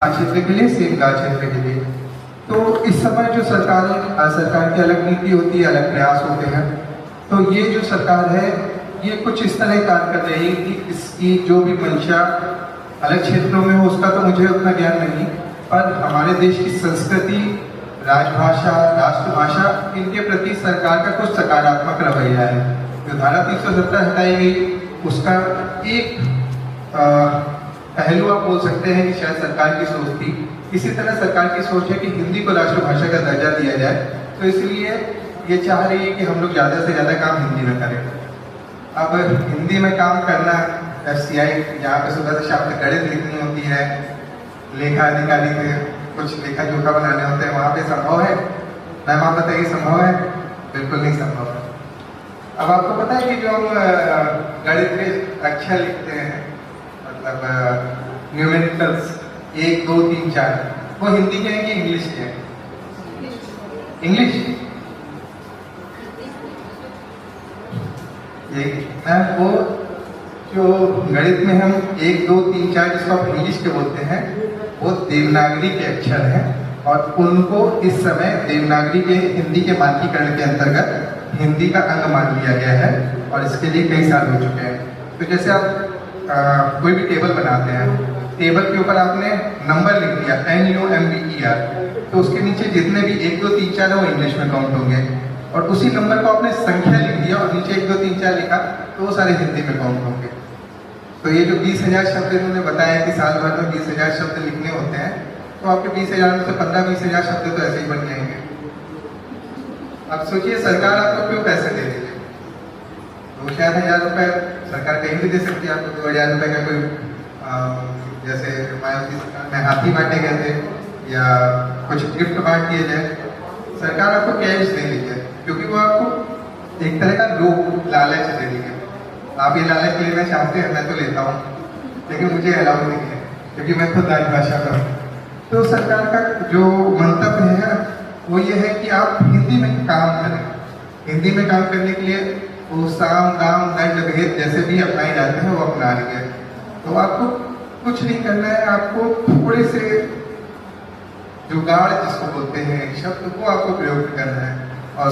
क्षेत्र के लिए, सेम गाँव क्षेत्र के लिए। तो इस समय जो सरकार की अलग नीति होती है, अलग प्रयास होते हैं। तो ये जो सरकार है ये कुछ इस तरह कार्य कर रही है कि इसकी जो भी मंशा अलग क्षेत्रों में हो उसका तो मुझे उतना ज्ञान नहीं, पर हमारे देश की संस्कृति, राजभाषा, राष्ट्रभाषा, इनके प्रति सरकार का कुछ सकारात्मक रवैया है। जो धारा 370 हटाई गई उसका एक पहलू आप बोल सकते हैं कि शायद सरकार की सोच थी। इसी तरह सरकार की सोच है कि हिंदी को राष्ट्रभाषा का दर्जा दिया जाए, तो इसलिए ये चाह रही है कि हम लोग ज़्यादा से ज़्यादा काम हिंदी में करें। अब हिंदी में काम करना FCI जहाँ पे सुबह से शाम तक गणित लिखनी होती है, लेखा अधिकारी के कुछ लेखा जोखा बनाने होते हैं, वहाँ पे संभव है? मैम आप बताइए, संभव है? बिल्कुल नहीं संभव है। अब आपको पता है कि जो हम गणित के अक्षर लिखते हैं, मतलब न्यूमेरिकल्स 1 2 3 4, वो हिंदी के हैं कि इंग्लिश के हैं? इंग्लिश। वो जो गणित में हम 1 2 3 4 जिसको आप इंग्लिश के बोलते हैं, वो देवनागरी के अक्षर हैं और उनको इस समय देवनागरी के हिंदी के मानकीकरण के अंतर्गत हिंदी का अंग मान लिया गया है और इसके लिए कई साल हो चुके हैं। तो जैसे आप कोई भी टेबल बनाते हैं, टेबल के ऊपर आपने नंबर लिख दिया NUMBER, तो उसके नीचे जितने भी 1 2 3 4 है वो इंग्लिश में काउंट होंगे, और उसी नंबर को आपने संख्या लिख दिया और नीचे 1 2 3 4 लिखा तो वो सारे हिंदी में काउंट होंगे। तो ये जो 20,000 शब्द इन्होंने बताया कि साल भर में 20,000 शब्द लिखने होते हैं, तो आपके 20,000 में से 15-20,000 शब्द तो ऐसे ही बन जाएंगे। अब सोचिए सरकार आपको क्यों पैसे दे रही है? 2-4 हज़ार रुपए सरकार कहीं भी दे सकती है आपको। 2,000 रुपए का कोई जैसे मायावती सरकार में हाथी बांटे गए थे या कुछ गिफ्ट बांट दिए जाए, सरकार आपको कैश दे रही है क्योंकि वो आपको एक तरह का लोभ लालच दे रही है। आप ये लालच लेना चाहते हैं, मैं तो लेता हूँ, लेकिन मुझे अलाउ नहीं है क्योंकि मैं खुद राजभाषा का हूँ। तो सरकार का जो मंतव्य है वो ये है कि आप हिंदी में काम करें। हिंदी में काम करने के लिए वो साम दाम दंड भेद जैसे भी अपनाए जाते हैं वो अपना रही है। तो आपको कुछ नहीं करना है, आपको थोड़े से जुगाड़ जिसको बोलते हैं शब्द, वो आपको प्रयोग करना है और